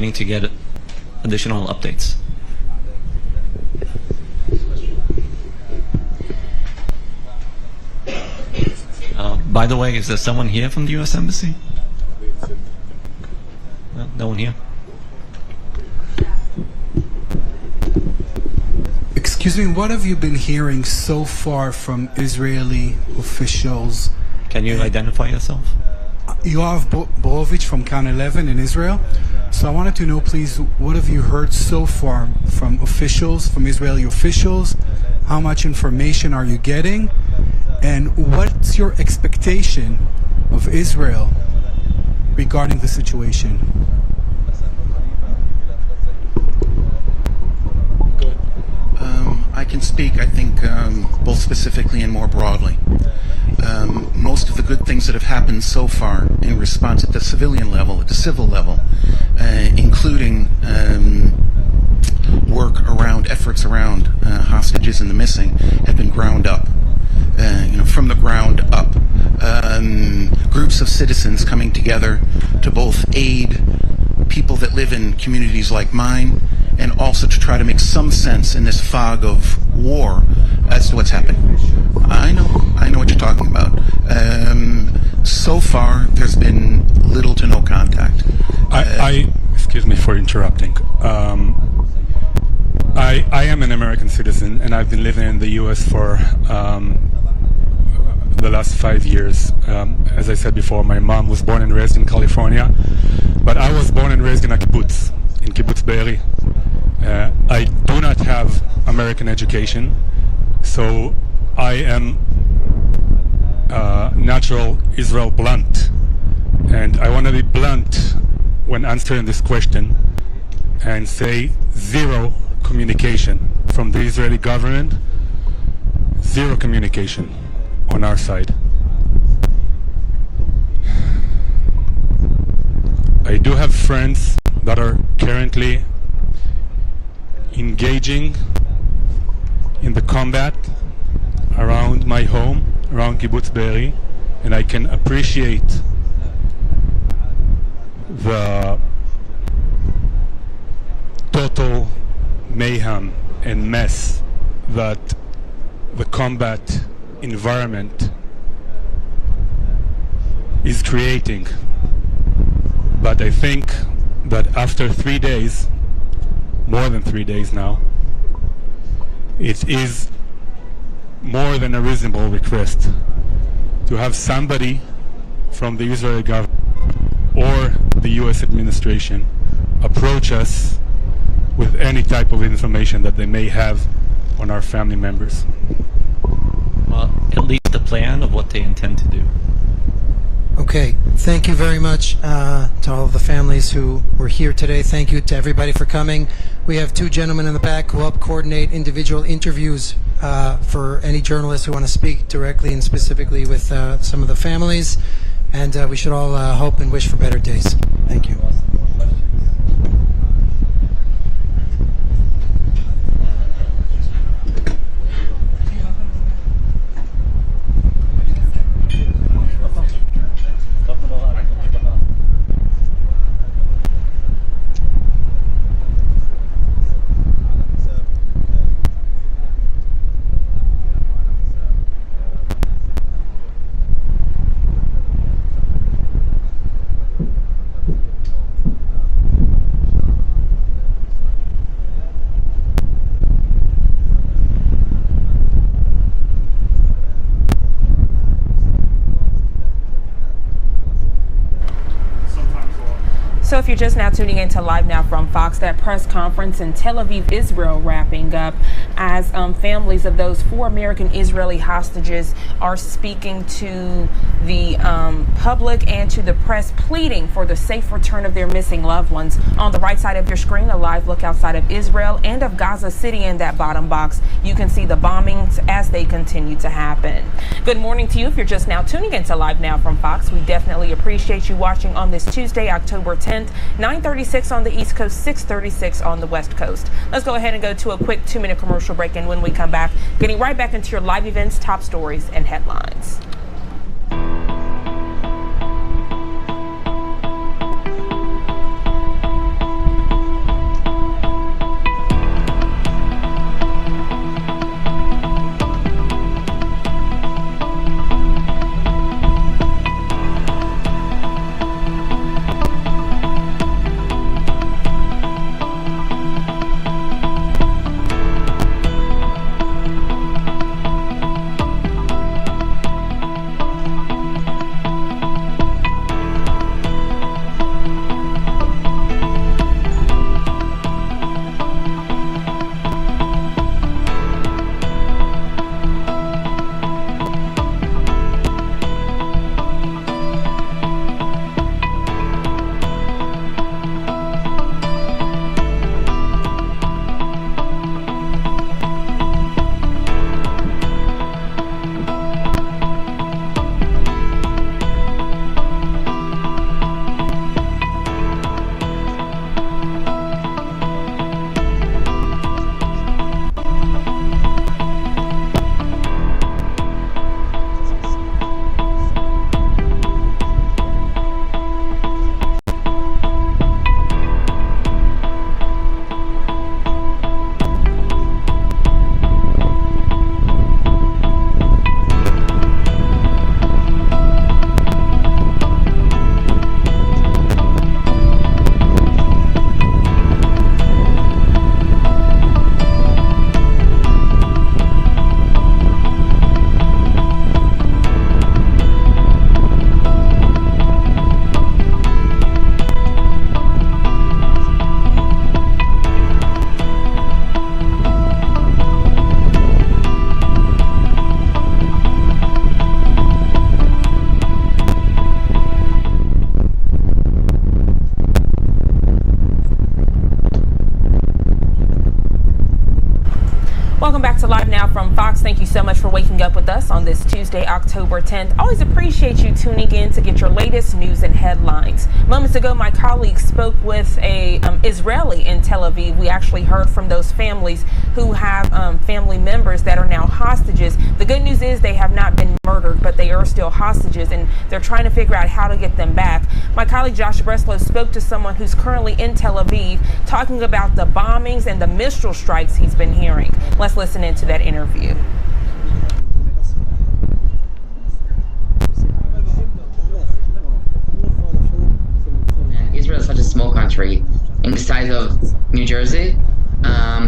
need to get additional updates. By the way, is there someone here from the U.S. Embassy? No one here. Excuse me, what have you been hearing so far from Israeli officials? Can you identify yourself? Yoav Borovich from Kan 11 in Israel. So I wanted to know, please, what have you heard so far from officials, from Israeli officials? How much information are you getting? And what's your expectation of Israel regarding the situation? I can speak, I think, both specifically and more broadly. Most of the good things that have happened so far in response at the civilian level, at the civil level, including work around, efforts around hostages and the missing, have been ground up. From the ground up. Groups of citizens coming together to both aid people that live in communities like mine, and also to try to make some sense in this fog of war as to what's happening. I know what you're talking about. So far, there's been little to no contact. Excuse me for interrupting. I am an American citizen, and I've been living in the U.S. for the last 5 years. As I said before, my mom was born and raised in California, but I was born and raised in a kibbutz, in Kibbutz Be'eri. I do not have American education, so I am natural Israel blunt, and I want to be blunt when answering this question and say zero communication from the Israeli government, zero communication on our side. I do have friends that are currently engaging in the combat around my home, around Kibbutz Be'eri, and I can appreciate the total mayhem and mess that the combat environment is creating. But I think that after 3 days, more than 3 days now, it is more than a reasonable request to have somebody from the Israeli government or the US administration approach us with any type of information that they may have on our family members. Well, at least a plan of what they intend to do. Okay, thank you very much to all of the families who were here today. Thank you to everybody for coming. We have two gentlemen in the back who help coordinate individual interviews for any journalists who want to speak directly and specifically with some of the families. And we should all hope and wish for better days. Thank you. So if you're just now tuning in to Live Now from Fox, that press conference in Tel Aviv, Israel wrapping up as families of those 4 American Israeli hostages are speaking to the public and to the press, pleading for the safe return of their missing loved ones. On the right side of your screen, a live look outside of Israel and of Gaza City. In that bottom box, you can see the bombings as they continue to happen. Good morning to you. If you're just now tuning in to Live Now from Fox, we definitely appreciate you watching on this Tuesday, October 10th, 9:36 on the East Coast, 6:36 on the West Coast. Let's go ahead and go to a quick 2-minute commercial break, and when we come back, getting right back into your live events, top stories, and headlines. Welcome back to Live Now from Fox. Thank you so much for waking up with us on this Tuesday, October 10th. Always appreciate you tuning in to get your latest news and headlines. Moments ago, my colleague spoke with a Israeli in Tel Aviv. We actually heard from those families who have family members that are now hostages. The good news is they have not been murdered, but they are still hostages, and they're trying to figure out how to get them back. My colleague Josh Breslow spoke to someone who's currently in Tel Aviv talking about the bombings and the missile strikes he's been hearing. Let's listen into that interview. Israel is such a small country in the size of New Jersey,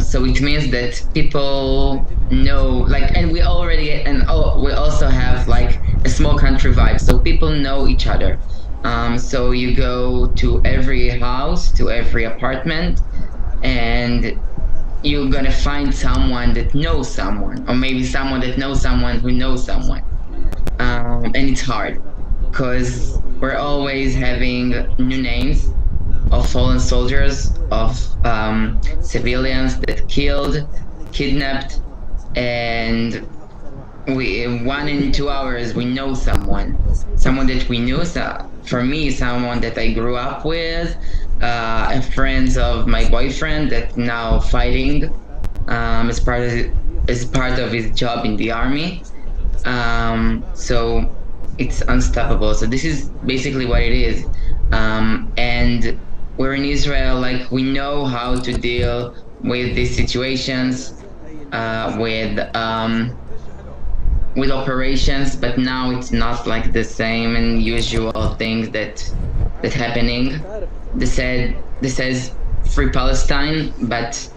so it means that people know, and we also have like a small country vibe, so people know each other. So you go to every house, to every apartment, and you're gonna find someone that knows someone, or maybe someone that knows someone who knows someone. And it's hard, because we're always having new names of fallen soldiers, of civilians that kidnapped, and 1 in 2 hours we know someone that we knew. So for me, someone that I grew up with, friends of my boyfriend that now fighting as part of his job in the army. So it's unstoppable. So this is basically what it is. And we're in Israel, we know how to deal with these situations, with operations, but now it's not like the same and usual things that happening. They says free Palestine, but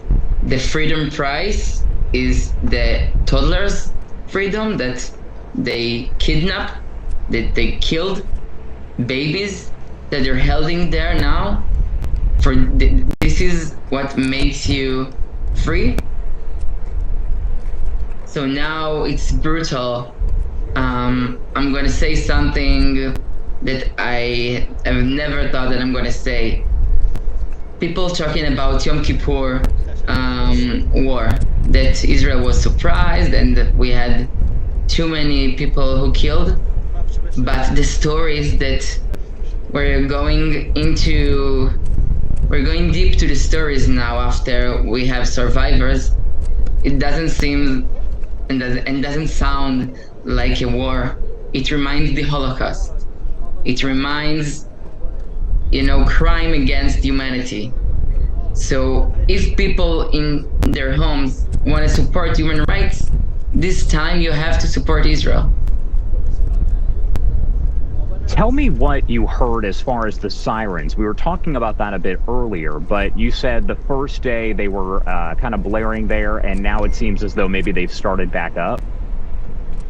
the freedom price is the toddlers' freedom, that they kidnap, that they killed babies that they're holding there now. This is what makes you free. So now it's brutal. I'm gonna say something that I have never thought that I'm gonna say. People talking about Yom Kippur war, that Israel was surprised and we had too many people who killed. But the stories that we're going deep to the stories now after we have survivors. It doesn't seem and doesn't sound like a war. It reminds the Holocaust. It reminds, crime against humanity. So if people in their homes want to support human rights, this time you have to support Israel. Tell me what you heard as far as the sirens. We were talking about that a bit earlier, but you said the first day they were kind of blaring there, and now it seems as though maybe they've started back up.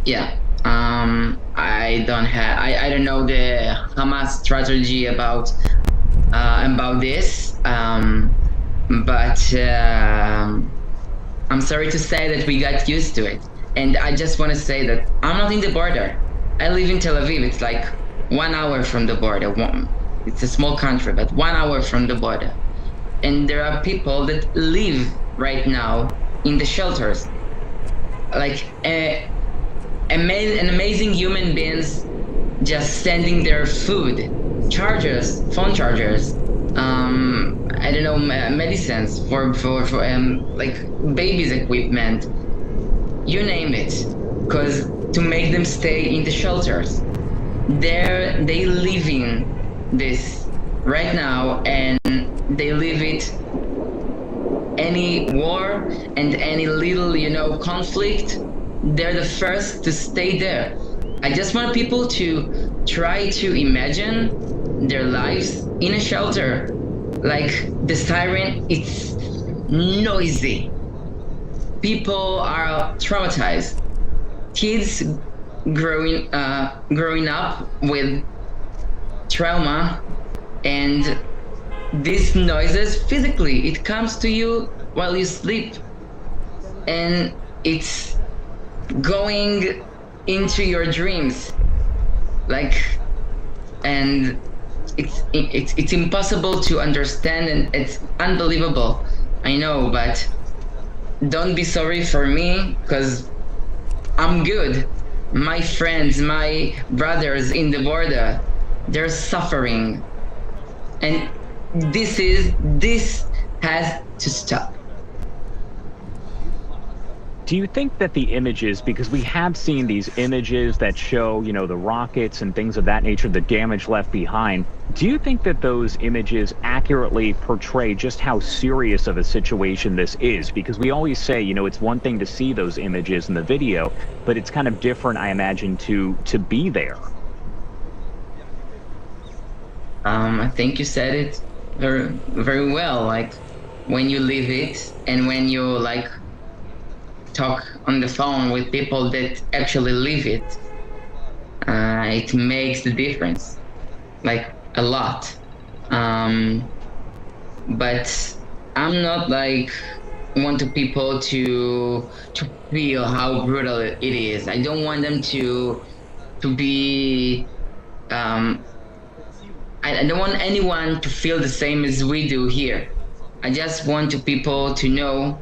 Yeah. I don't know the Hamas strategy about this, but I'm sorry to say that we got used to it. And I just want to say that I'm not in the border. I live in Tel Aviv. It's like 1 hour from the border. It's a small country, but 1 hour from the border. And there are people that live right now in the shelters. An amazing human beings just sending their food, chargers, phone chargers, I don't know, medicines for babies equipment, you name it, because to make them stay in the shelters. They live in this right now, and they live it. Any war and any little, conflict, they're the first to stay there. I just want people to try to imagine their lives in a shelter. The siren, it's noisy. People are traumatized. Kids growing up with trauma, and these noises physically, it comes to you while you sleep, and it's going into your dreams, and it's impossible to understand, and it's unbelievable, I know, but don't be sorry for me, because I'm good. My friends, my brothers in the border, they're suffering. And this has to stop. Do you think that the images, because we have seen these images that show, you know, the rockets and things of that nature, the damage left behind, do you think that those images accurately portray just how serious of a situation this is? Because we always say, you know, it's one thing to see those images in the video, but it's kind of different, I imagine, to be there. I think you said it very, very well. Like, when you live it and when you like talk on the phone with people that actually live it, it makes the difference, like a lot. But I'm not like want people to feel how brutal it is. I don't want them to be. I don't want anyone to feel the same as we do here. I just want people to know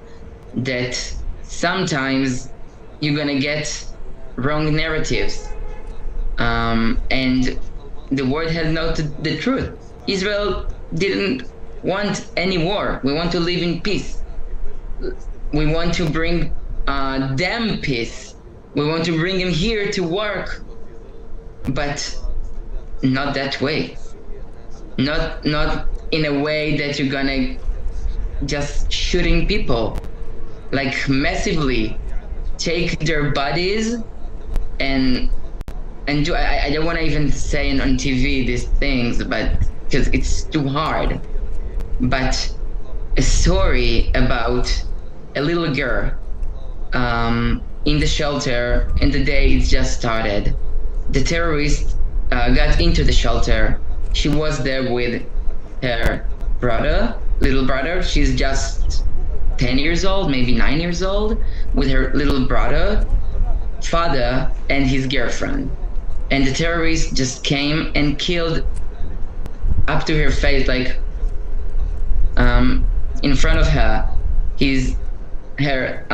that sometimes you're gonna get wrong narratives, and the world has not the truth. Israel didn't want any war. We want to live in peace. We want to bring them peace. We want to bring them here to work, but not that way. Not in a way that you're gonna just shooting people, like massively take their bodies and do. I don't want to even say on TV these things, but because it's too hard. But a story about a little girl in the shelter, and the day it just started. The terrorists got into the shelter. She was there with her brother, little brother. She's just 10 years old, maybe 9 years old, with her little brother, father, and his girlfriend. And the terrorists just came and killed up to her face, like in front of her, her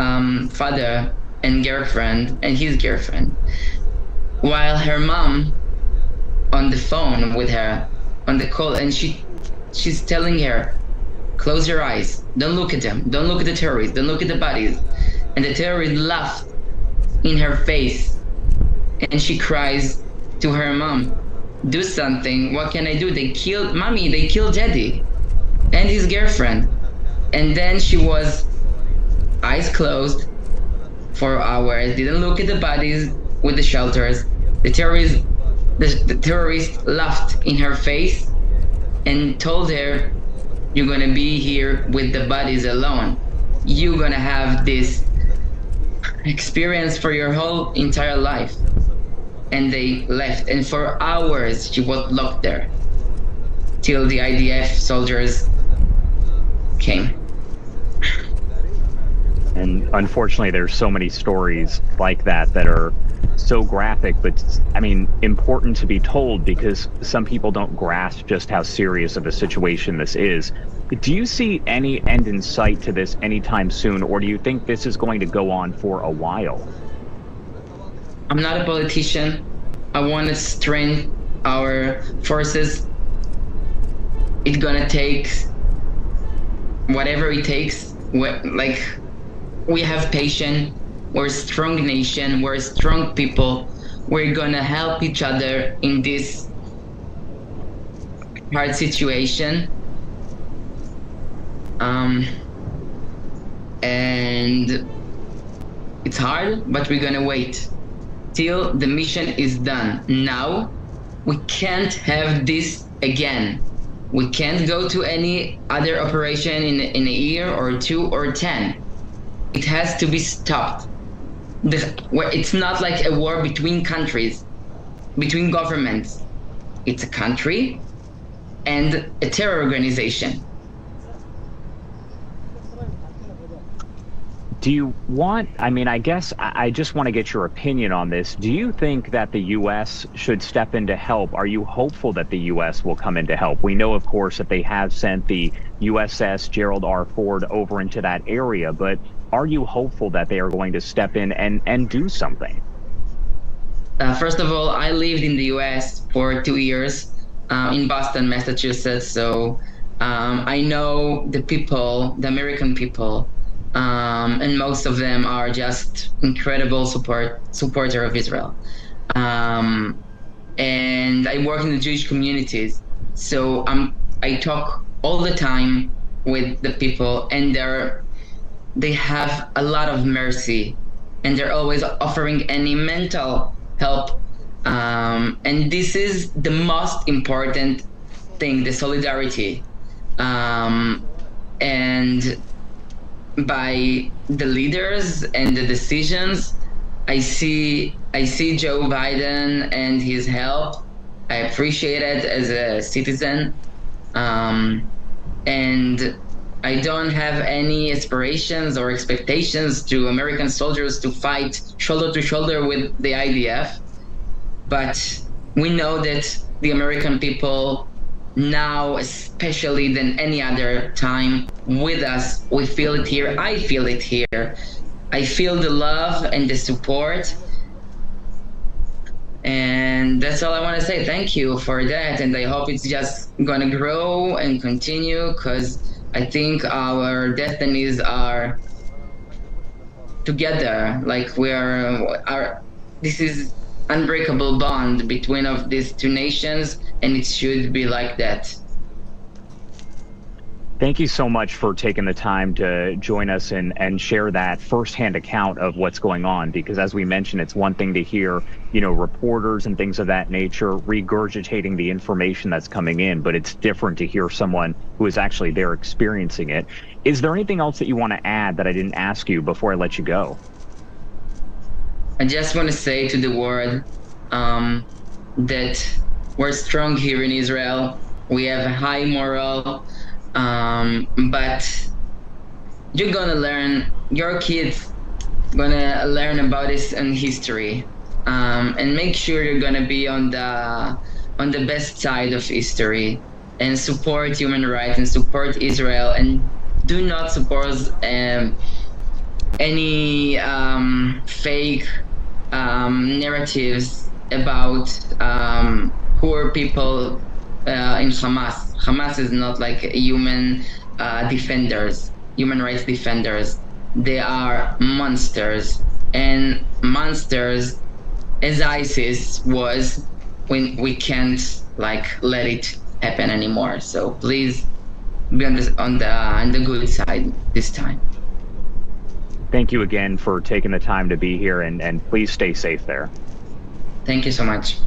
father and girlfriend and his girlfriend, while her mom on the phone with her on the call, and she's telling her, close your eyes, don't look at them, don't look at the terrorists, don't look at the bodies. And the terrorist laughed in her face, and she cries to her mom, do something, what can I do? They killed mommy, they killed daddy and his girlfriend. And then she was eyes closed for hours, didn't look at the bodies with the shelters. The terrorist laughed in her face and told her, you're gonna be here with the bodies alone. You're gonna have this experience for your whole entire life. And they left, and for hours she was locked there till the IDF soldiers came. And unfortunately, there's so many stories like that that are so graphic, but I mean, important to be told, because some people don't grasp just how serious of a situation this is. Do you see any end in sight to this anytime soon, or do you think this is going to go on for a while? I'm not a politician. I want to strengthen our forces. It's gonna take whatever it takes. Like, we have patience. We're a strong nation. We're strong people. We're gonna help each other in this hard situation. And it's hard, but we're gonna wait till the mission is done. Now, we can't have this again. We can't go to any other operation in a year or 2 or 10. It has to be stopped. It's not like a war between countries, between governments. It's a country and a terror organization. Do you want, I mean, I guess I just want to get your opinion on this. Do you think that the U.S. should step in to help? Are you hopeful that the U.S. will come in to help? We know, of course, that they have sent the USS Gerald R. Ford over into that area, but are you hopeful that they are going to step in and do something? First of all, I lived in the U.S. for 2 years in Boston, Massachusetts. So I know the people, the American people, and most of them are just incredible supporter of Israel. And I work in the Jewish communities, so I talk all the time with the people, and they have a lot of mercy, and they're always offering any mental help. And this is the most important thing, the solidarity. And by the leaders and the decisions, I see Joe Biden and his help. I appreciate it as a citizen. And I don't have any aspirations or expectations to American soldiers to fight shoulder to shoulder with the IDF. But we know that the American people now, especially than any other time, with us, we feel it here. I feel it here. I feel the love and the support. And that's all I want to say. Thank you for that. And I hope it's just going to grow and continue, because I think our destinies are together. Like this is unbreakable bond between of these two nations, and it should be like that. Thank you so much for taking the time to join us and share that firsthand account of what's going on, because as we mentioned, it's one thing to hear, reporters and things of that nature regurgitating the information that's coming in, but it's different to hear someone who is actually there experiencing it. Is there anything else that you want to add that I didn't ask you before I let you go? I just want to say to the world that we're strong here in Israel. We have a high moral. But you're gonna learn, your kids gonna learn about this in history, and make sure you're gonna be on the best side of history and support human rights and support Israel, and do not support any fake narratives about poor people in Hamas. Hamas is not like human rights defenders. They are monsters, and monsters, as ISIS was, when we can't let it happen anymore. So please be on the good side this time. Thank you again for taking the time to be here, and please stay safe there. Thank you so much.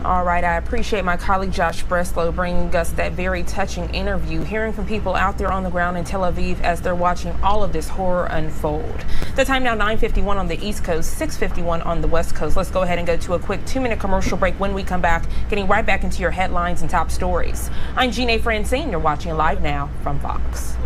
All right, I appreciate my colleague Josh Breslow bringing us that very touching interview, hearing from people out there on the ground in Tel Aviv as they're watching all of this horror unfold. The time now 9:51 on the East Coast, 6:51 on the West Coast. Let's go ahead and go to a quick 2-minute commercial break. When we come back, getting right back into your headlines and top stories. I'm Gina Francine. You're watching live now from Fox.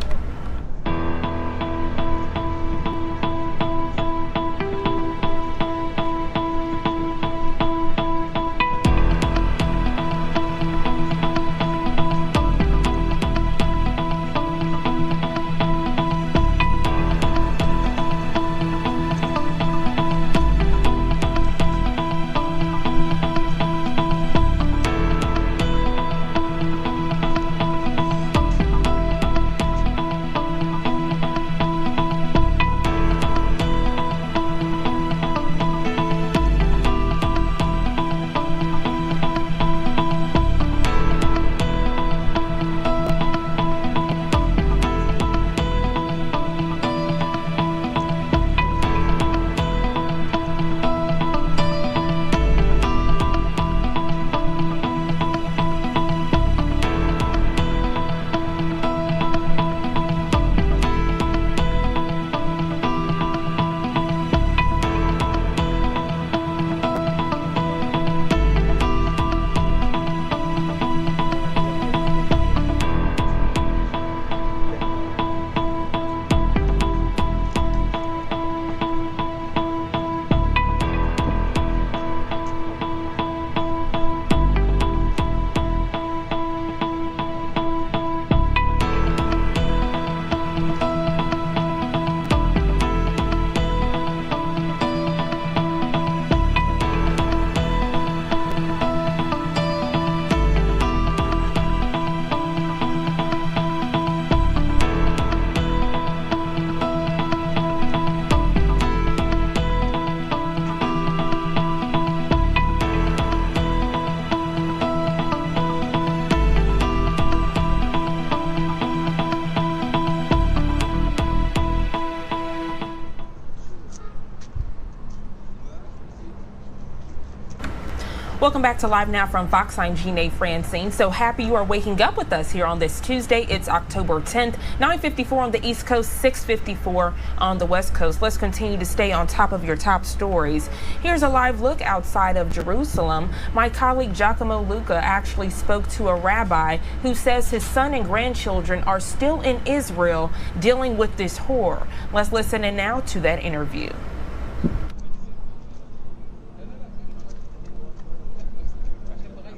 Welcome back to Live Now from Fox. I'm Jeanne Francine. So happy you are waking up with us here on this Tuesday. It's October 10th, 9:54 on the East Coast, 6:54 on the West Coast. Let's continue to stay on top of your top stories. Here's a live look outside of Jerusalem. My colleague Giacomo Luca actually spoke to a rabbi who says his son and grandchildren are still in Israel dealing with this horror. Let's listen in now to that interview.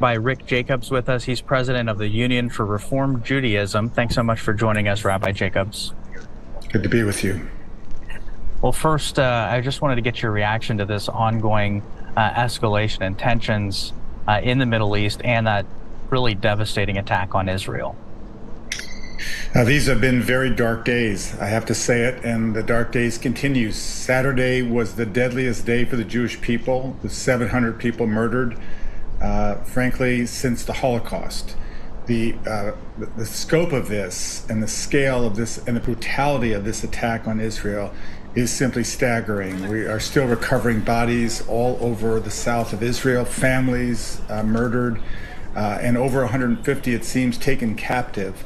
By Rick Jacobs with us. He's president of the Union for Reform Judaism. Thanks so much for joining us, Rabbi Jacobs. Good to be with you. Well, first, I just wanted to get your reaction to this ongoing escalation and tensions in the Middle East and that really devastating attack on Israel. These have been very dark days, I have to say it, and the dark days continue. Saturday was the deadliest day for the Jewish people, with 700 people murdered. Frankly, since the Holocaust. The scope of this and the scale of this and the brutality of this attack on Israel is simply staggering. We are still recovering bodies all over the south of Israel, families murdered, and over 150, it seems, taken captive.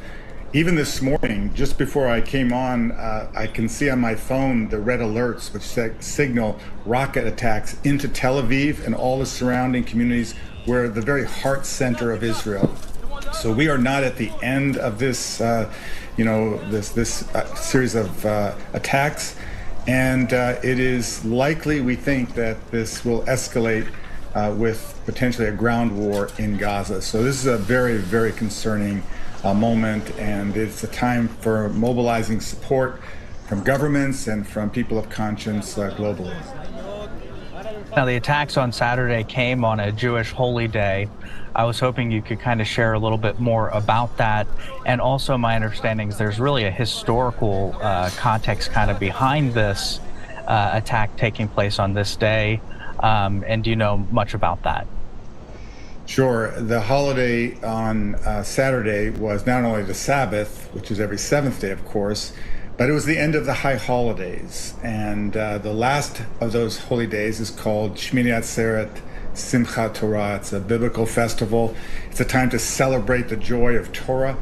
Even this morning, just before I came on, I can see on my phone the red alerts which signal rocket attacks into Tel Aviv and all the surrounding communities. We're the very heart center of Israel. So we are not at the end of this, this series of attacks. And it is likely, we think, that this will escalate with potentially a ground war in Gaza. So this is a very, very concerning moment, and it's a time for mobilizing support from governments and from people of conscience globally. Now, the attacks on Saturday came on a Jewish holy day. I was hoping you could kind of share a little bit more about that. And also, my understanding is there's really a historical context kind of behind this attack taking place on this day. And do you know much about that? Sure. The holiday on Saturday was not only the Sabbath, which is every seventh day, of course, but it was the end of the high holidays. And the last of those holy days is called Shmini Atzeret Simchat Torah. It's a biblical festival. It's a time to celebrate the joy of Torah.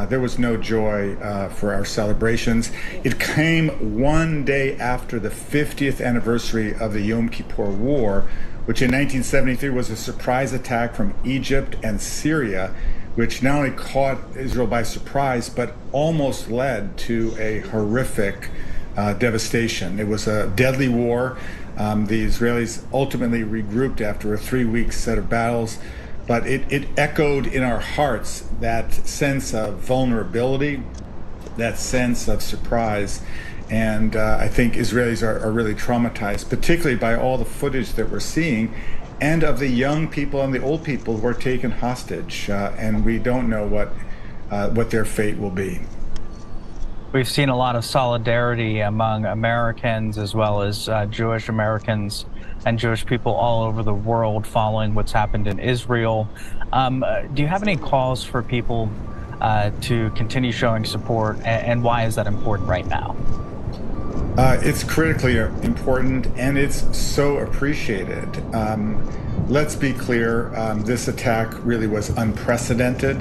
There was no joy for our celebrations. It came one day after the 50th anniversary of the Yom Kippur War, which in 1973 was a surprise attack from Egypt and Syria, which not only caught Israel by surprise, but almost led to a horrific devastation. It was a deadly war. The Israelis ultimately regrouped after a 3-week set of battles, but it echoed in our hearts that sense of vulnerability, that sense of surprise. And I think Israelis are really traumatized, particularly by all the footage that we're seeing, and of the young people and the old people who are taken hostage, and we don't know what their fate will be. We've seen a lot of solidarity among Americans as well as Jewish Americans and Jewish people all over the world following what's happened in Israel. Do you have any calls for people to continue showing support, and why is that important right now? It's critically important, and it's so appreciated. Let's be clear, this attack really was unprecedented.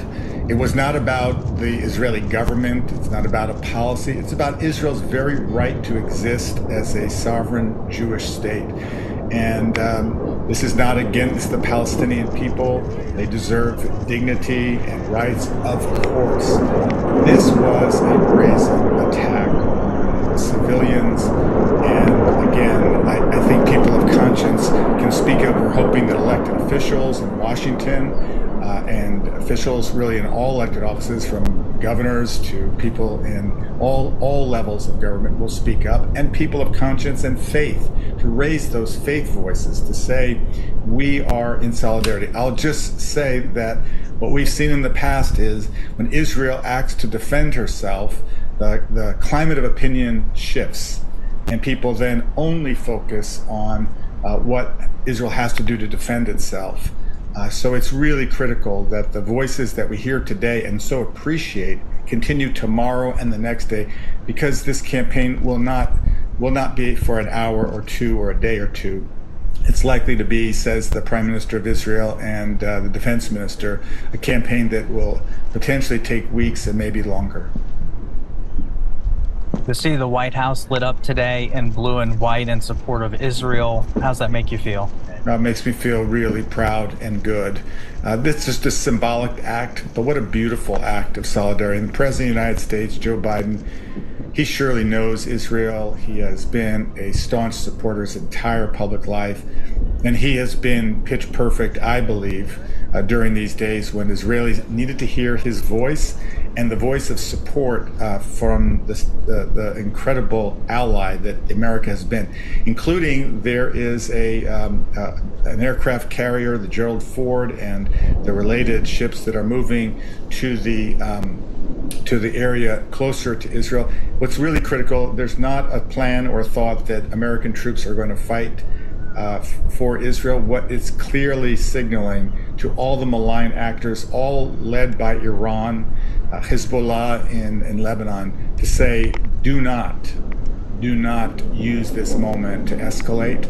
It was not about the Israeli government, it's not about a policy, it's about Israel's very right to exist as a sovereign Jewish state. And this is not against the Palestinian people. They deserve dignity and rights, of course. This was a brazen attack on civilians. And again, I think people of conscience can speak up. We're hoping that elected officials in Washington and officials really in all elected offices, from governors to people in all levels of government, will speak up, and people of conscience and faith to raise those faith voices to say we are in solidarity. I'll just say that what we've seen in the past is when Israel acts to defend herself, the climate of opinion shifts, and people then only focus on what Israel has to do to defend itself. So it's really critical that the voices that we hear today and so appreciate continue tomorrow and the next day, because this campaign will not be for an hour or two or a day or two. It's likely to be, says the Prime Minister of Israel and the Defense Minister, a campaign that will potentially take weeks and maybe longer. To see the White House lit up today in blue and white in support of Israel, how's that make you feel? It makes me feel really proud and good. This is just a symbolic act, but what a beautiful act of solidarity. And the President of the United States, Joe Biden, he surely knows Israel. He has been a staunch supporter his entire public life, and he has been pitch perfect, I believe, during these days when Israelis needed to hear his voice and the voice of support from the incredible ally that America has been, including there is an aircraft carrier, the Gerald Ford, and the related ships that are moving to the area closer to Israel. What's really critical, there's not a plan or a thought that American troops are going to fight for Israel. What it's clearly signaling to all the malign actors, all led by Iran, Hezbollah in Lebanon, to say, do not use this moment to escalate.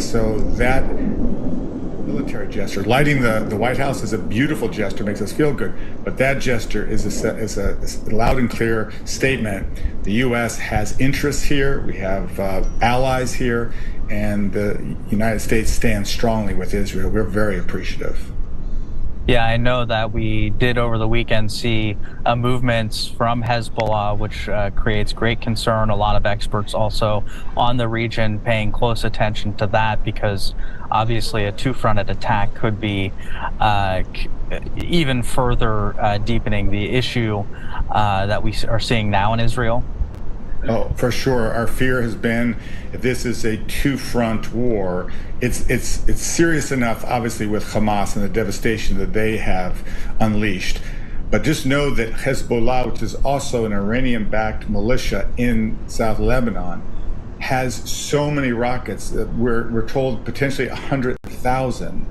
So that military gesture, lighting the White House, is a beautiful gesture, makes us feel good, but that gesture is a loud and clear statement. The U.S. has interests here, we have allies here, and the United States stands strongly with Israel. We're very appreciative. Yeah, I know that we did over the weekend see movements from Hezbollah, which creates great concern. A lot of experts also on the region paying close attention to that, because obviously a two-fronted attack could be even further deepening the issue that we are seeing now in Israel. Oh, for sure. Our fear has been, if this is a two-front war, it's serious enough, obviously, with Hamas and the devastation that they have unleashed. But just know that Hezbollah, which is also an Iranian-backed militia in South Lebanon, has so many rockets that we're told potentially 100,000.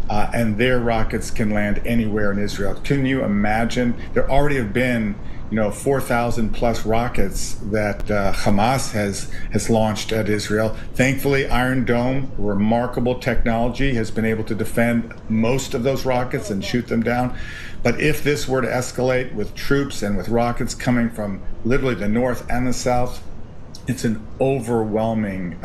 And their rockets can land anywhere in Israel. Can you imagine? There already have been 4,000 plus rockets that Hamas has launched at Israel. Thankfully, Iron Dome, remarkable technology, has been able to defend most of those rockets and shoot them down. But if this were to escalate with troops and with rockets coming from literally the north and the south, it's an overwhelming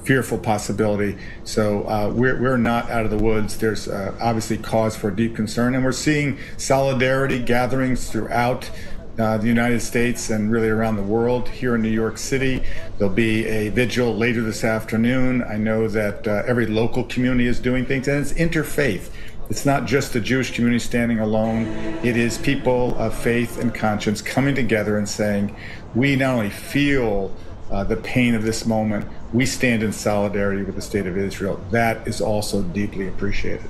fearful possibility. So we're not out of the woods. There's obviously cause for deep concern, and we're seeing solidarity gatherings throughout the United States and really around the world. Here in New York City, there'll be a vigil later this afternoon. I know that every local community is doing things, and it's interfaith. It's not just the Jewish community standing alone. It is people of faith and conscience coming together and saying, we not only feel the pain of this moment, we stand in solidarity with the state of Israel. That is also deeply appreciated.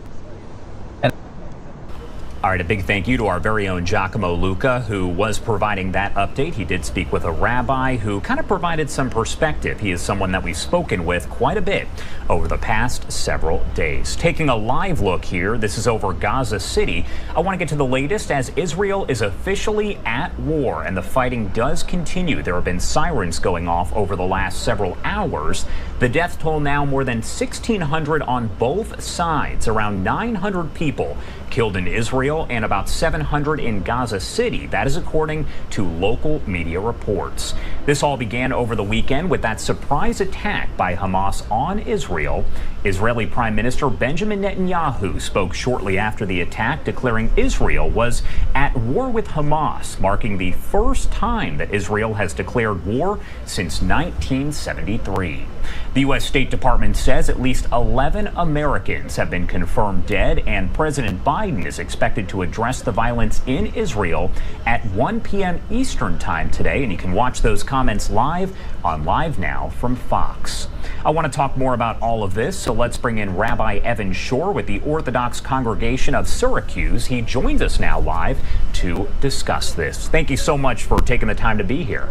All right, a big thank you to our very own Giacomo Luca, who was providing that update. He did speak with a rabbi who kind of provided some perspective. He is someone that we've spoken with quite a bit over the past several days. Taking a live look here, this is over Gaza City. I want to get to the latest as Israel is officially at war and the fighting does continue. There have been sirens going off over the last several hours. The death toll now more than 1,600 on both sides, around 900 people killed in Israel and about 700 in Gaza City. That is according to local media reports. This all began over the weekend with that surprise attack by Hamas on Israel. Israeli Prime Minister Benjamin Netanyahu spoke shortly after the attack, declaring Israel was at war with Hamas, marking the first time that Israel has declared war since 1973. The U.S. State Department says at least 11 Americans have been confirmed dead, and President Biden is expected to address the violence in Israel at 1 p.m. Eastern Time today, and you can watch those comments live on Live Now from Fox. I want to talk more about all of this, so let's bring in Rabbi Evan Shore with the Orthodox Congregation of Syracuse. He joins us now live to discuss this. Thank you so much for taking the time to be here.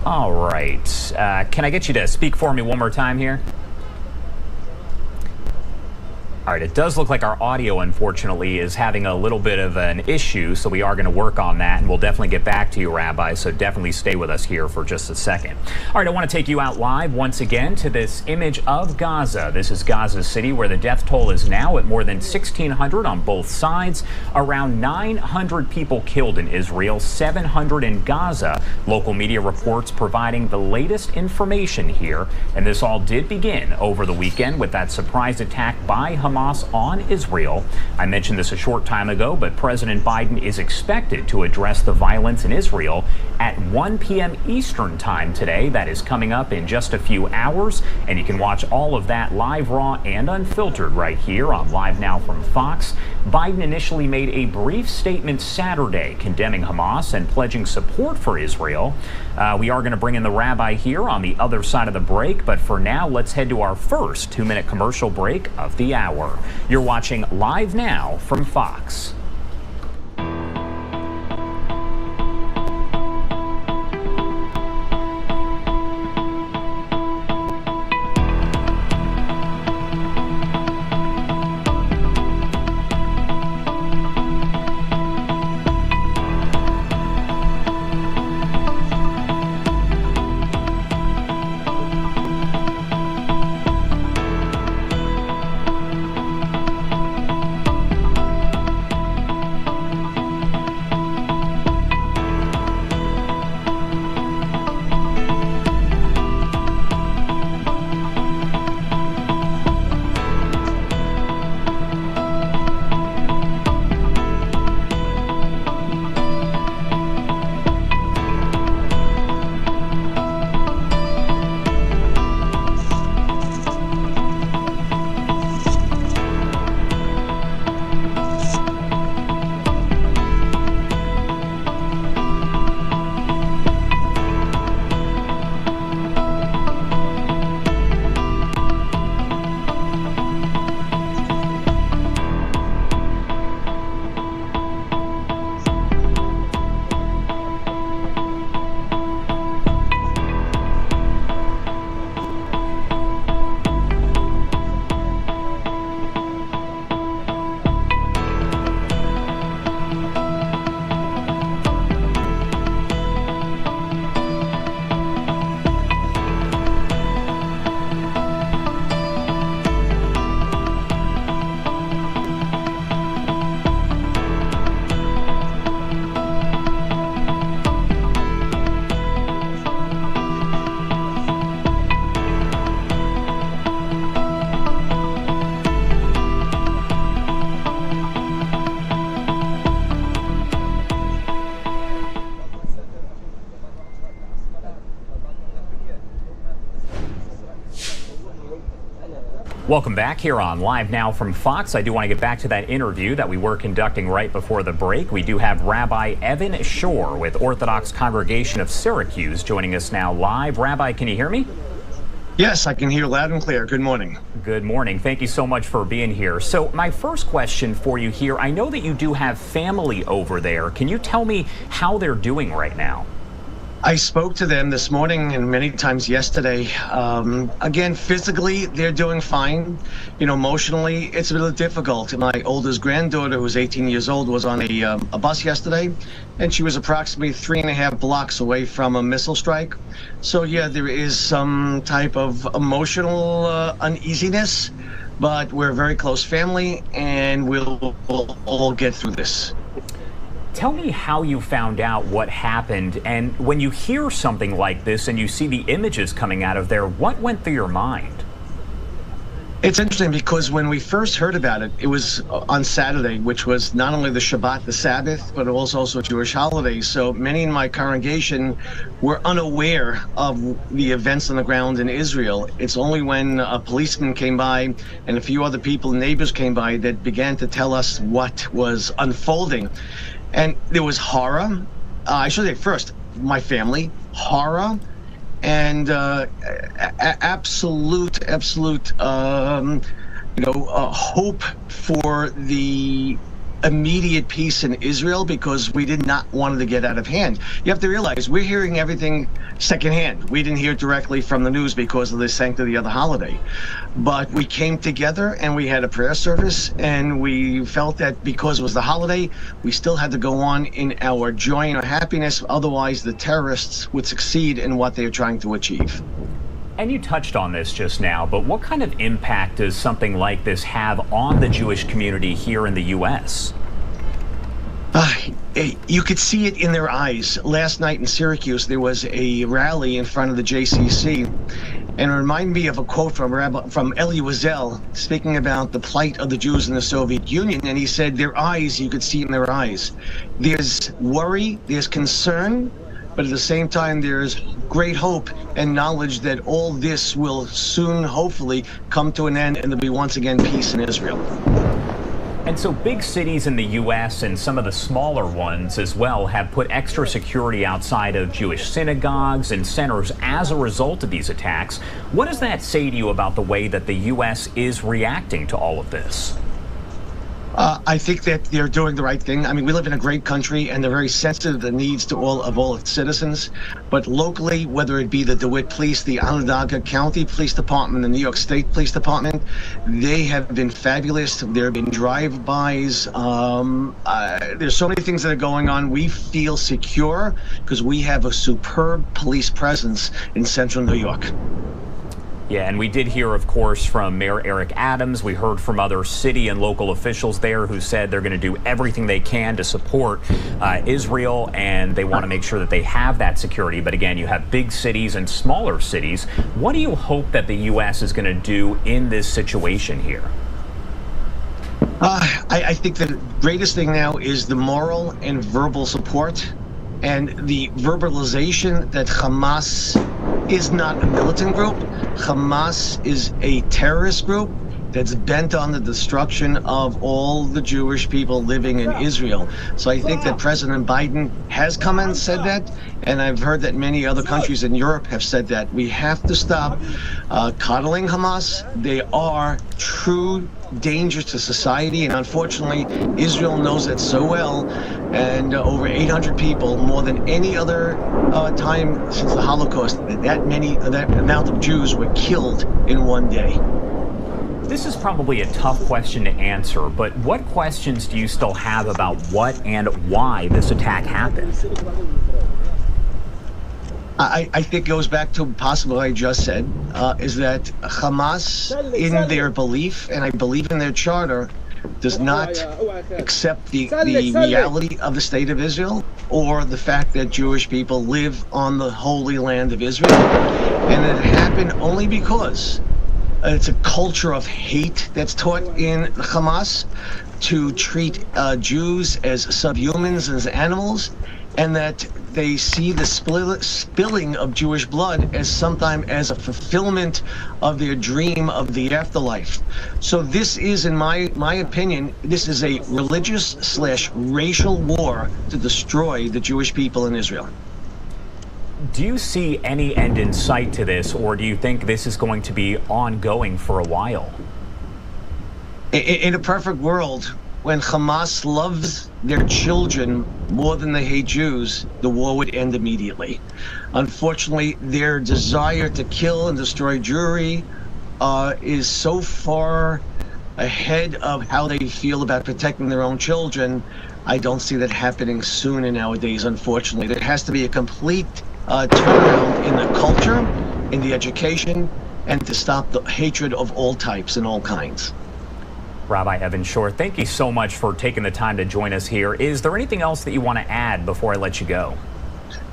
All right. Can I get you to speak for me one more time here? All right, it does look like our audio, unfortunately, is having a little bit of an issue, so we are going to work on that, and we'll definitely get back to you, Rabbi, so definitely stay with us here for just a second. All right, I want to take you out live once again to this image of Gaza. This is Gaza City, where the death toll is now at more than 1,600 on both sides. Around 900 people killed in Israel, 700 in Gaza. Local media reports providing the latest information here, and this all did begin over the weekend with that surprise attack by Hamas on Israel. I mentioned this a short time ago, but President Biden is expected to address the violence in Israel at 1 p.m. Eastern time today. That is coming up in just a few hours, and you can watch all of that live, raw, and unfiltered right here on Live Now from Fox. Biden initially made a brief statement Saturday condemning Hamas and pledging support for Israel. We are going to bring in the rabbi here on the other side of the break, but for now, let's head to our first 2-minute commercial break of the hour. You're watching Live Now from Fox. Welcome back here on Live Now from Fox. I do want to get back to that interview that we were conducting right before the break. We do have Rabbi Evan Shore with Orthodox Congregation of Syracuse joining us now live. Rabbi, can you hear me? Yes, I can hear loud and clear. Good morning. Good morning. Thank you so much for being here. So my first question for you here, I know that you do have family over there. Can you tell me how they're doing right now? I spoke to them this morning and many times yesterday. Again, physically, they're doing fine. You know, emotionally, it's a little difficult. My oldest granddaughter, who's 18 years old, was on a bus yesterday, and she was approximately 3.5 blocks away from a missile strike. So, yeah, there is some type of emotional uneasiness, but we're a very close family, and we'll all get through this. Tell me how you found out what happened, and when you hear something like this and you see the images coming out of there, what went through your mind? It's interesting because when we first heard about it, it was on Saturday, which was not only the Shabbat, the Sabbath, but it was also a Jewish holiday. So many in my congregation were unaware of the events on the ground in Israel. It's only when a policeman came by and a few other people, neighbors came by, that began to tell us what was unfolding. And there was horror. I should say first, my family, horror, and absolute, hope for the immediate peace in Israel because we did not want it to get out of hand. You have to realize we're hearing everything secondhand. We didn't hear it directly from the news because of the sanctity of the holiday. But we came together and we had a prayer service, and we felt that because it was the holiday, we still had to go on in our joy and our happiness. Otherwise, the terrorists would succeed in what they are trying to achieve. And you touched on this just now, but what kind of impact does something like this have on the Jewish community here in the U.S.? You could see it in their eyes. Last night in Syracuse, there was a rally in front of the JCC, and it reminded me of a quote from Elie Wiesel speaking about the plight of the Jews in the Soviet Union, and he said their eyes, you could see it in their eyes. There's worry, there's concern, but at the same time, there's great hope and knowledge that all this will soon, hopefully, come to an end and there'll be once again peace in Israel. And so big cities in the U.S. and some of the smaller ones as well have put extra security outside of Jewish synagogues and centers as a result of these attacks. What does that say to you about the way that the U.S. is reacting to all of this? I think that they're doing the right thing. I mean, we live in a great country, and they're very sensitive to the needs to all its citizens. But locally, whether it be the DeWitt Police, the Onondaga County Police Department, the New York State Police Department, they have been fabulous. There have been drive-bys. There's so many things that are going on. We feel secure because we have a superb police presence in central New York. Yeah, and we did hear, of course, from Mayor Eric Adams. We heard from other city and local officials there who said they're going to do everything they can to support Israel, and they want to make sure that they have that security. But again, you have big cities and smaller cities. What do you hope that the U.S. is going to do in this situation here? I think the greatest thing now is the moral and verbal support and the verbalization that Hamas is not a militant group. Hamas is a terrorist group that's bent on the destruction of all the Jewish people living in Israel. So I think that President Biden has come and said that, and I've heard that many other countries in Europe have said that. We have to stop coddling Hamas. They are true dangers to society, and unfortunately, Israel knows that so well. And over 800 people, more than any other time since the Holocaust, that amount of Jews were killed in one day. This is probably a tough question to answer, but what questions do you still have about what and why this attack happened? I think it goes back to possibly what I just said, is that Hamas, in their belief, and I believe in their charter, does not accept the reality of the state of Israel or the fact that Jewish people live on the holy land of Israel. And it happened only because it's a culture of hate that's taught in Hamas to treat Jews as subhumans, as animals, and that they see the spilling of Jewish blood as sometimes as a fulfillment of their dream of the afterlife. So this is, in my opinion, this is a religious/racial war to destroy the Jewish people in Israel. Do you see any end in sight to this, or do you think this is going to be ongoing for a while? In a perfect world, when Hamas loves their children more than they hate Jews, the war would end immediately. Unfortunately, their desire to kill and destroy Jewry is so far ahead of how they feel about protecting their own children. I don't see that happening soon in nowadays, unfortunately. There has to be a complete turnaround in the culture, in the education, and to stop the hatred of all types and all kinds. Rabbi Evan Shore, thank you so much for taking the time to join us here. Is there anything else that you want to add before I let you go?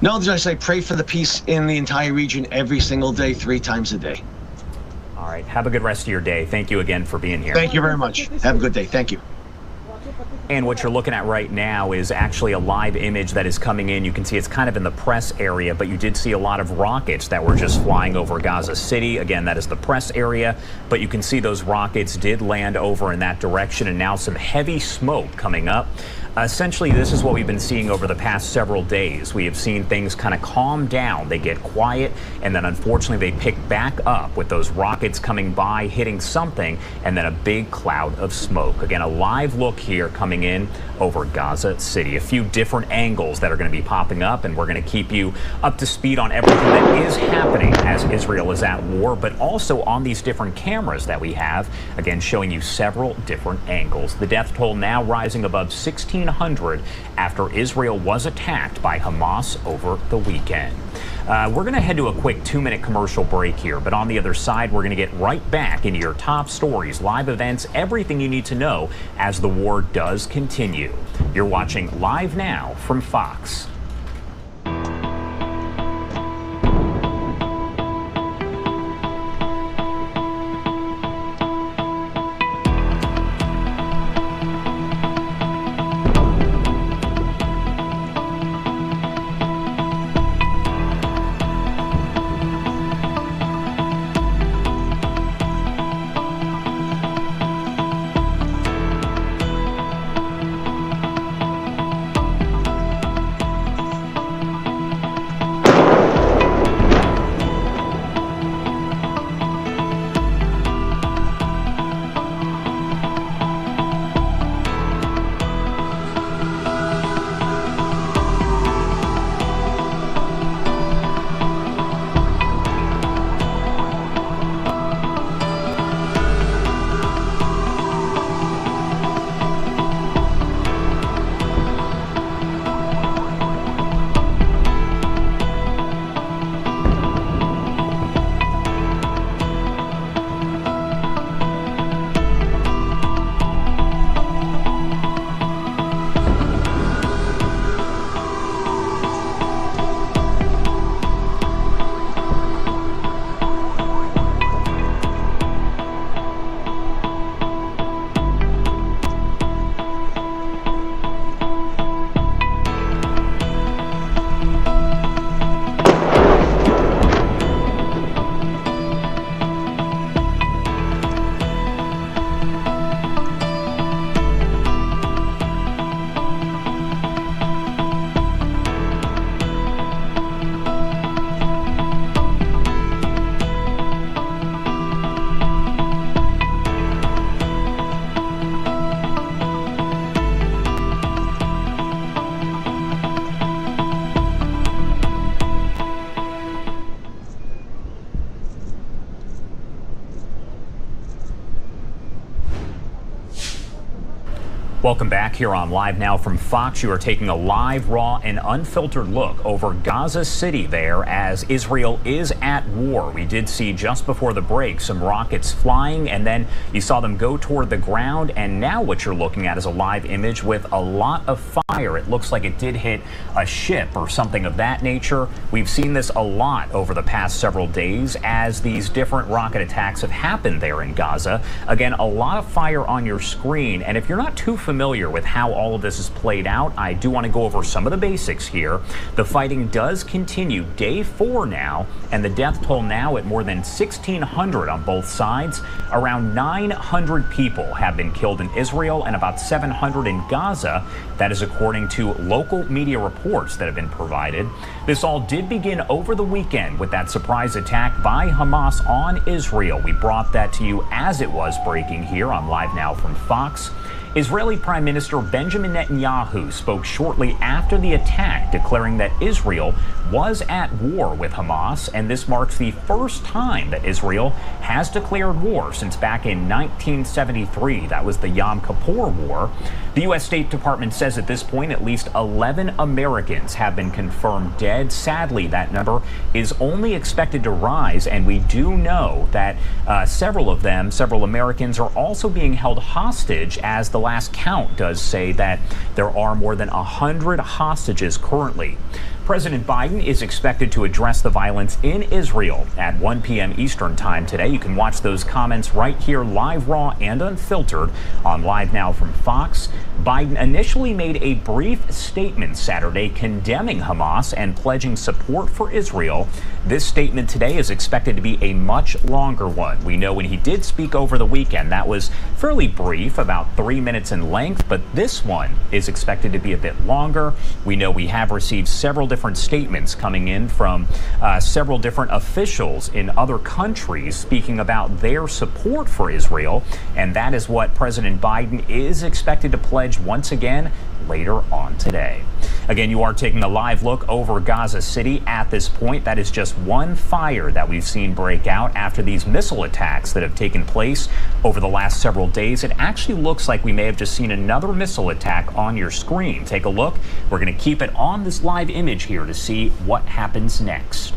No, just I pray for the peace in the entire region every single day, 3 times a day. All right. Have a good rest of your day. Thank you again for being here. Thank you very much. Have a good day. Thank you. And what you're looking at right now is actually a live image that is coming in. You can see it's kind of in the press area, but you did see a lot of rockets that were just flying over Gaza City. Again, that is the press area, but you can see those rockets did land over in that direction, and now some heavy smoke coming up. Essentially, this is what we've been seeing over the past several days. We have seen things kind of calm down. They get quiet, and then unfortunately they pick back up with those rockets coming by, hitting something, and then a big cloud of smoke. Again, a live look here coming in over Gaza City. A few different angles that are going to be popping up, and we're going to keep you up to speed on everything that is happening as Israel is at war, but also on these different cameras that we have, again, showing you several different angles. The death toll now rising above 1,600 after Israel was attacked by Hamas over the weekend. We're going to head to a quick 2-minute commercial break here, but on the other side, we're going to get right back into your top stories, live events, everything you need to know as the war does continue. You're watching Live Now from Fox. Welcome back here on Live Now from Fox. You are taking a live, raw, and unfiltered look over Gaza City there as Israel is at war. We did see just before the break some rockets flying, and then you saw them go toward the ground, and now what you're looking at is a live image with a lot of fire. It looks like it did hit a ship or something of that nature. We've seen this a lot over the past several days as these different rocket attacks have happened there in Gaza. Again, a lot of fire on your screen, and if you're not too familiar with how all of this is played out, I do want to go over some of the basics here. The fighting does continue day 4 now, and the death toll now at more than 1,600 on both sides. Around 900 people have been killed in Israel and about 700 in Gaza. That is according to local media reports that have been provided. This all did begin over the weekend with that surprise attack by Hamas on Israel. We brought that to you as it was breaking here on Live Now from Fox. Israeli Prime Minister Benjamin Netanyahu spoke shortly after the attack, declaring that Israel was at war with Hamas, and this marks the first time that Israel has declared war since back in 1973. That was the Yom Kippur War. The U.S. State Department says at this point at least 11 Americans have been confirmed dead. Sadly, that number is only expected to rise, and we do know that several Americans are also being held hostage, as the last count does say that there are more than 100 hostages currently. President Biden is expected to address the violence in Israel at 1 p.m. Eastern time today. You can watch those comments right here, live, raw, and unfiltered on Live Now from Fox. Biden initially made a brief statement Saturday condemning Hamas and pledging support for Israel. This statement today is expected to be a much longer one. We know when he did speak over the weekend, that was fairly brief, about 3 minutes in length, but this one is expected to be a bit longer. We know we have received several different statements coming in from several different officials in other countries speaking about their support for Israel, and that is what President Biden is expected to pledge once again later on today. Again, you are taking a live look over Gaza City at this point. That is just one fire that we've seen break out after these missile attacks that have taken place over the last several days. It actually looks like we may have just seen another missile attack on your screen. Take a look. We're going to keep it on this live image here to see what happens next.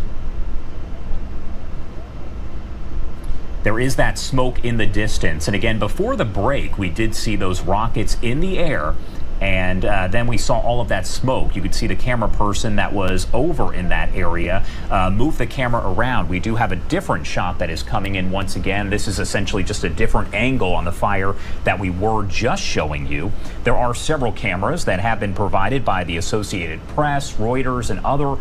There is that smoke in the distance. And again, before the break, we did see those rockets in the air. And then we saw all of that smoke. You could see the camera person that was over in that area move the camera around. We do have a different shot that is coming in once again. This is essentially just a different angle on the fire that we were just showing you. There are several cameras that have been provided by the Associated Press, Reuters, and other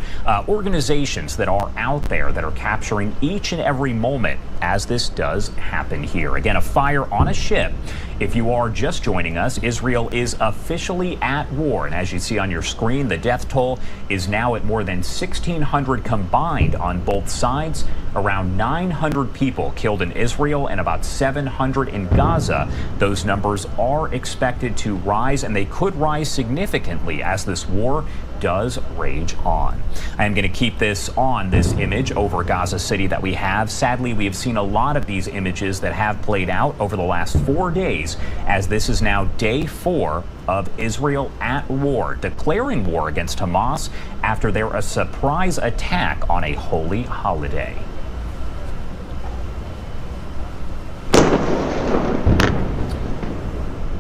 organizations that are out there that are capturing each and every moment as this does happen here. Again, a fire on a ship. If you are just joining us, Israel is officially at war. And as you see on your screen, the death toll is now at more than 1,600 combined on both sides. Around 900 people killed in Israel and about 700 in Gaza. Those numbers are expected to rise, and they could rise significantly as this war does rage on. I am going to keep this on this image over Gaza City that we have. Sadly, we have seen a lot of these images that have played out over the last 4 days, as this is now day 4 of Israel at war, declaring war against Hamas after their surprise attack on a holy holiday.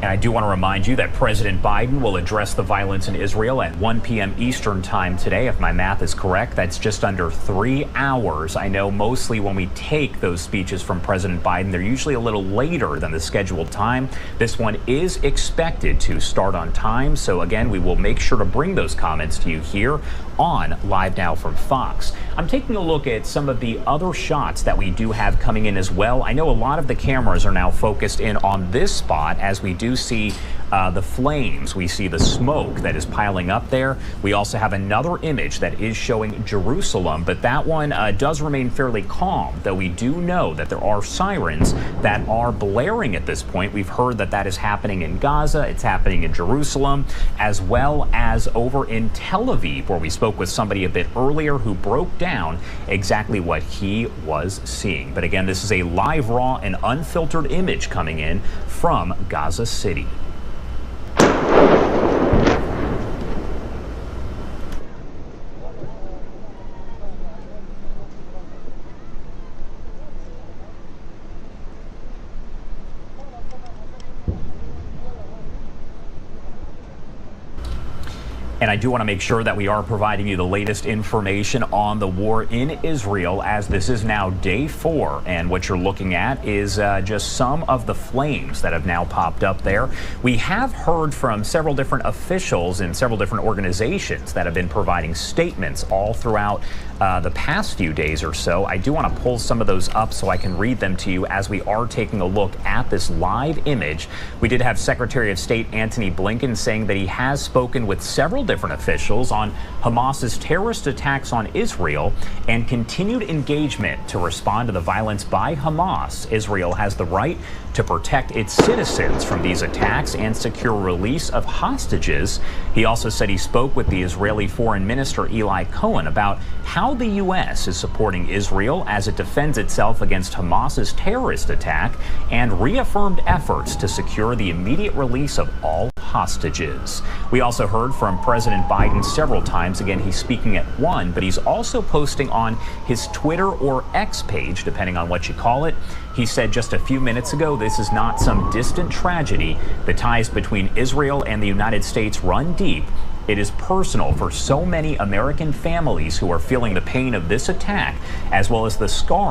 And I do want to remind you that President Biden will address the violence in Israel at 1 p.m. Eastern time today. If my math is correct, that's just under 3 hours. I know mostly when we take those speeches from President Biden, they're usually a little later than the scheduled time. This one is expected to start on time. So again, we will make sure to bring those comments to you here on Live Now from Fox. I'm taking a look at some of the other shots that we do have coming in as well. I know a lot of the cameras are now focused in on this spot as we do see the flames. We see the smoke that is piling up there. We also have another image that is showing Jerusalem, but that one does remain fairly calm, though we do know that there are sirens that are blaring at this point. We've heard that that is happening in Gaza, it's happening in Jerusalem, as well as over in Tel Aviv, where we spoke with somebody a bit earlier who broke down exactly what he was seeing. But again, this is a live, raw, and unfiltered image coming in from Gaza City. And I do want to make sure that we are providing you the latest information on the war in Israel, as this is now day 4. And what you're looking at is just some of the flames that have now popped up there. We have heard from several different officials in several different organizations that have been providing statements all throughout the past few days or so. I do want to pull some of those up so I can read them to you as we are taking a look at this live image. We did have Secretary of State Antony Blinken saying that he has spoken with several different officials on Hamas's terrorist attacks on Israel and continued engagement to respond to the violence by Hamas. Israel has the right to protect its citizens from these attacks and secure release of hostages. He also said he spoke with the Israeli Foreign Minister Eli Cohen about how the U.S. is supporting Israel as it defends itself against Hamas's terrorist attack and reaffirmed efforts to secure the immediate release of all hostages. We also heard from President Biden several times. Again, he's speaking at 1, but he's also posting on his Twitter or X page, depending on what you call it. He said just a few minutes ago, this is not some distant tragedy. The ties between Israel and the United States run deep, it is personal for so many American families who are feeling the pain of this attack, as well as the scars